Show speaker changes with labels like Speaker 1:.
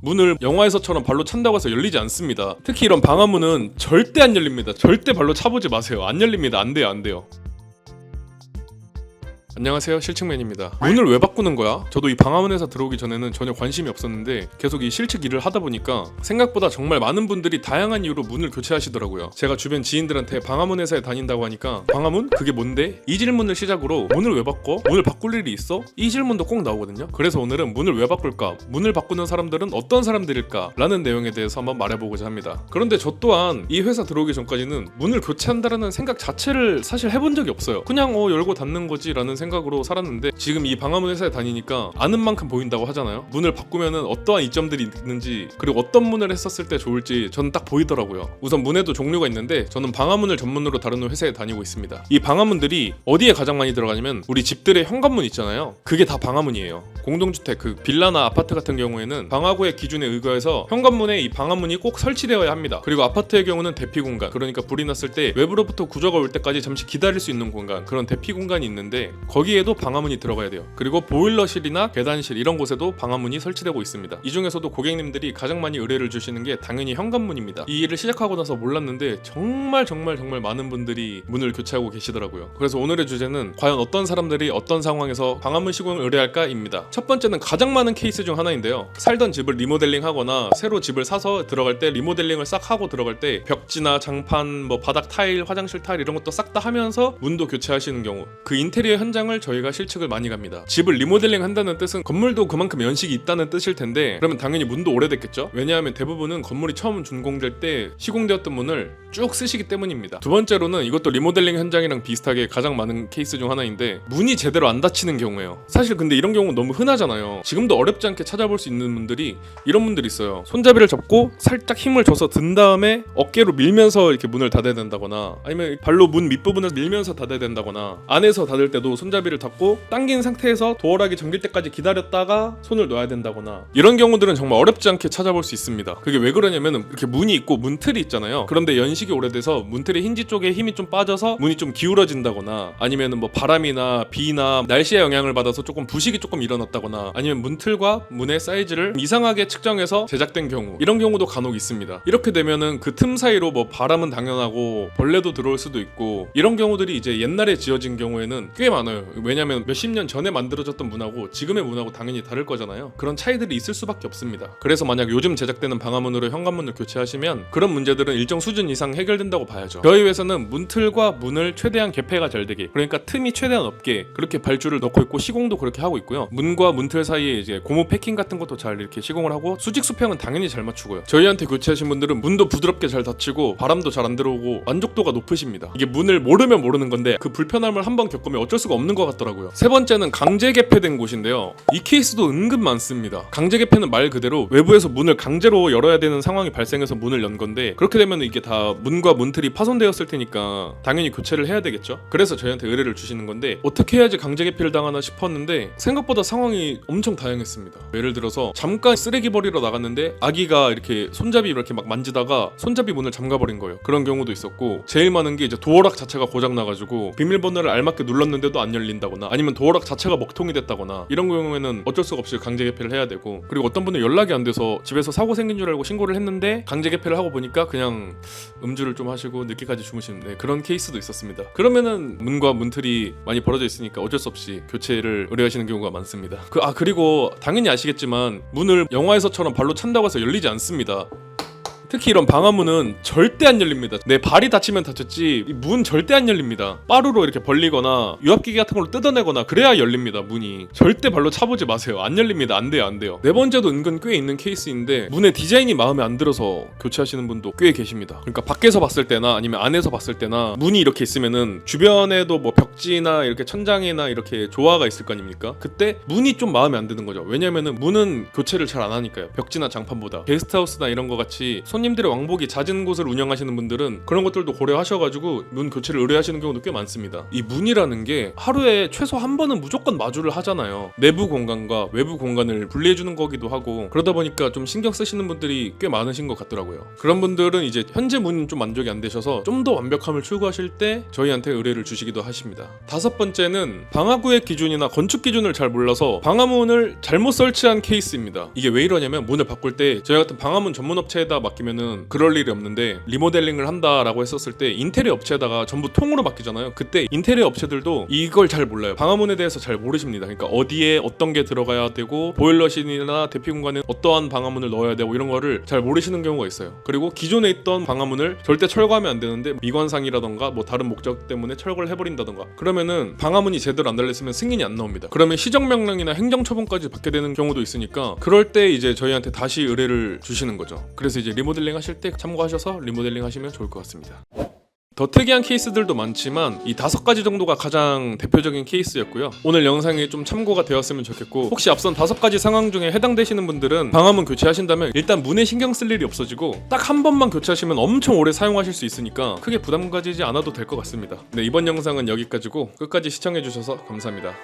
Speaker 1: 문을 영화에서처럼 발로 찬다고 해서 열리지 않습니다. 특히 이런 방화문은 절대 안 열립니다. 절대 발로 차보지 마세요. 안 열립니다. 안 돼요. 안녕하세요, 실측맨입니다. 문을 왜 바꾸는 거야? 저도 이 방화문회사 들어오기 전에는 전혀 관심이 없었는데 계속 이 실측 일을 하다 보니까 생각보다 정말 많은 분들이 다양한 이유로 문을 교체하시더라고요. 제가 주변 지인들한테 방화문회사에 다닌다고 하니까 방화문? 그게 뭔데? 이 질문을 시작으로 문을 왜 바꿔? 문을 바꿀 일이 있어? 이 질문도 꼭 나오거든요. 그래서 오늘은 문을 왜 바꿀까? 문을 바꾸는 사람들은 어떤 사람들일까? 라는 내용에 대해서 한번 말해보고자 합니다. 그런데 저 또한 이 회사 들어오기 전까지는 문을 교체한다라는 생각 자체를 사실 해본 적이 없어요. 그냥 열고 닫는 거지 라는 생각으로 살았는데 지금 이 방화문 회사에 다니니까 아는 만큼 보인다고 하잖아요. 문을 바꾸면은 어떠한 이점들이 있는지 그리고 어떤 문을 했었을 때 좋을지 저는 딱 보이더라고요. 우선 문에도 종류가 있는데 저는 방화문을 전문으로 다루는 회사에 다니고 있습니다. 이 방화문들이 어디에 가장 많이 들어가냐면 우리 집들의 현관문 있잖아요. 그게 다 방화문이에요. 공동주택 그 빌라나 아파트 같은 경우에는 방화구의 기준에 의거해서 현관문에 이 방화문이 꼭 설치되어야 합니다. 그리고 아파트의 경우는 대피 공간, 그러니까 불이 났을 때 외부로부터 구조가 올 때까지 잠시 기다릴 수 있는 공간, 그런 대피 공간이 있는데 거기에도 방화문이 들어가야 돼요. 그리고 보일러실이나 계단실 이런 곳에도 방화문이 설치되고 있습니다. 이 중에서도 고객님들이 가장 많이 의뢰를 주시는 게 당연히 현관문입니다. 이 일을 시작하고 나서 몰랐는데 정말 많은 분들이 문을 교체하고 계시더라고요. 그래서 오늘의 주제는 과연 어떤 사람들이 어떤 상황에서 방화문 시공을 의뢰할까입니다. 첫 번째는 가장 많은 케이스 중 하나인데요. 살던 집을 리모델링 하거나 새로 집을 사서 들어갈 때 리모델링을 싹 하고 들어갈 때 벽지나 장판, 바닥 타일, 화장실 타일 이런 것도 싹 다 하면서 문도 교체하시는 경우, 그 인테리어 현장을 저희가 실측을 많이 갑니다. 집을 리모델링 한다는 뜻은 건물도 그만큼 연식이 있다는 뜻일 텐데 그러면 당연히 문도 오래됐겠죠? 왜냐하면 대부분은 건물이 처음 준공될 때 시공되었던 문을 쭉 쓰시기 때문입니다. 두 번째로는 이것도 리모델링 현장이랑 비슷하게 가장 많은 케이스 중 하나인데 문이 제대로 안 닫히는 경우예요. 사실 근데 이런 경우는 너무 흔하잖아요. 지금도 어렵지 않게 찾아볼 수 있는 분들이 이런 분들이 있어요. 손잡이를 잡고 살짝 힘을 줘서 든 다음에 어깨로 밀면서 이렇게 문을 닫아야 된다거나 아니면 발로 문 밑부분을 밀면서 닫아야 된다거나 안에서 닫을 때도 손잡이를 닫고 당긴 상태에서 도어락이 잠길 때까지 기다렸다가 손을 놔야 된다거나 이런 경우들은 정말 어렵지 않게 찾아볼 수 있습니다. 그게 왜 그러냐면 이렇게 문이 있고 문틀이 있잖아요. 그런데 연식이 오래돼서 문틀의 힌지 쪽에 힘이 좀 빠져서 문이 좀 기울어진다거나 아니면 바람이나 비나 날씨의 영향을 받아서 조금 부식이 조금 일어났다거나 아니면 문틀과 문의 사이즈를 이상하게 측정해서 제작된 경우, 이런 경우도 간혹 있습니다. 이렇게 되면은 그 틈 사이로 바람은 당연하고 벌레도 들어올 수도 있고 이런 경우들이 이제 옛날에 지어진 경우에는 꽤 많아요. 왜냐면 몇십 년 전에 만들어졌던 문하고 지금의 문하고 당연히 다를 거잖아요. 그런 차이들이 있을 수밖에 없습니다. 그래서 만약 요즘 제작되는 방화문으로 현관문을 교체하시면 그런 문제들은 일정 수준 이상 해결된다고 봐야죠. 저희 회사는 문틀과 문을 최대한 개폐가 잘 되게, 그러니까 틈이 최대한 없게 그렇게 발주를 넣고 있고 시공도 그렇게 하고 있고요. 문과 문틀 사이에 이제 고무 패킹 같은 것도 잘 이렇게 시공을 하고 수직 수평은 당연히 잘 맞추고요. 저희한테 교체하신 분들은 문도 부드럽게 잘 닫히고 바람도 잘 안 들어오고 만족도가 높으십니다. 이게 문을 모르면 모르는 건데 그 불편함을 한번 겪으면 어쩔 수가 없는 것 같더라고요. 세 번째는 강제 개폐된 곳인데요. 이 케이스도 은근 많습니다. 강제 개폐는 말 그대로 외부에서 문을 강제로 열어야 되는 상황이 발생해서 문을 연 건데 그렇게 되면 이게 다 문과 문틀이 파손되었을 테니까 당연히 교체를 해야 되겠죠. 그래서 저희한테 의뢰를 주시는 건데 어떻게 해야지 강제 개폐를 당하나 싶었는데 생각보다 상황이 엄청 다양했습니다. 예를 들어서 잠깐 쓰레기 버리러 나갔는데 아기가 이렇게 손잡이 이렇게 막 만지다가 손잡이 문을 잠가버린 거예요. 그런 경우도 있었고 제일 많은 게 이제 도어락 자체가 고장나가지고 비밀번호를 알맞게 눌렀는데도 안 열린다거나 아니면 도어락 자체가 먹통이 됐다거나 이런 경우에는 어쩔 수가 없이 강제 개폐를 해야 되고, 그리고 어떤 분은 연락이 안 돼서 집에서 사고 생긴 줄 알고 신고를 했는데 강제 개폐를 하고 보니까 그냥 음주를 좀 하시고 늦게까지 주무시는 그런 케이스도 있었습니다. 그러면은 문과 문틀이 많이 벌어져 있으니까 어쩔 수 없이 교체를 의뢰하시는 경우가 많습니다. 그리고 당연히 아시겠지만 문을 영화에서처럼 발로 찬다고 해서 열리지 않습니다. 특히 이런 방화문은 절대 안 열립니다. 내 발이 다치면 다쳤지 문 절대 안 열립니다. 빠루로 이렇게 벌리거나 유압기계 같은 걸로 뜯어내거나 그래야 열립니다. 문이 절대 발로 차보지 마세요. 안 열립니다. 안 돼요. 네 번째도 은근 꽤 있는 케이스인데 문의 디자인이 마음에 안 들어서 교체하시는 분도 꽤 계십니다. 그러니까 밖에서 봤을 때나 아니면 안에서 봤을 때나 문이 이렇게 있으면은 주변에도 벽지나 이렇게 천장이나 이렇게 조화가 있을 거 아닙니까? 그때 문이 좀 마음에 안 드는 거죠. 왜냐면은 문은 교체를 잘 안 하니까요. 벽지나 장판보다 게스트하우스나 이런 거 같이 손님 손님들의 왕복이 잦은 곳을 운영하시는 분들은 그런 것들도 고려하셔가지고 문 교체를 의뢰하시는 경우도 꽤 많습니다. 이 문이라는 게 하루에 최소 한 번은 무조건 마주를 하잖아요. 내부 공간과 외부 공간을 분리해주는 거기도 하고, 그러다 보니까 좀 신경 쓰시는 분들이 꽤 많으신 것 같더라고요. 그런 분들은 이제 현재 문은 좀 만족이 안 되셔서 좀 더 완벽함을 추구하실 때 저희한테 의뢰를 주시기도 하십니다. 다섯 번째는 방화구획 기준이나 건축 기준을 잘 몰라서 방화문을 잘못 설치한 케이스입니다. 이게 왜 이러냐면, 문을 바꿀 때 저희 같은 방화문 전문 업체에다 맡기면은 그럴 일이 없는데, 리모델링을 한다라고 했었을 때 인테리어 업체에다가 전부 통으로 맡기잖아요. 그때 인테리어 업체들도 이걸 잘 몰라요. 방화문에 대해서 잘 모르십니다. 그러니까 어디에 어떤 게 들어가야 되고, 보일러실이나 대피 공간에 어떠한 방화문을 넣어야 되고, 이런 거를 잘 모르시는 경우가 있어요. 그리고 기존에 있던 방화문을 절대 철거하면 안 되는데 미관상이라던가 뭐 다른 목적 때문에 철거를 해버린다던가, 그러면은 방화문이 제대로 안 달렸으면 승인이 안 나옵니다. 그러면 시정명령이나 행정처분까지 받게 되는 경우도 있으니까, 그럴 때 이제 저희한테 다시 의뢰를 주시는 거죠. 그래서 이제 리모델링 하실 때 참고하셔서 리모델링 하시면 좋을 것 같습니다. 더 특이한 케이스들도 많지만 이 5가지 정도가 가장 대표적인 케이스였고요. 오늘 영상이 좀 참고가 되었으면 좋겠고, 혹시 앞선 5가지 상황 중에 해당되시는 분들은 방화문 교체하신다면 일단 문에 신경 쓸 일이 없어지고 딱 한 번만 교체하시면 엄청 오래 사용하실 수 있으니까 크게 부담 가지지 않아도 될 것 같습니다. 네, 이번 영상은 여기까지고 끝까지 시청해주셔서 감사합니다.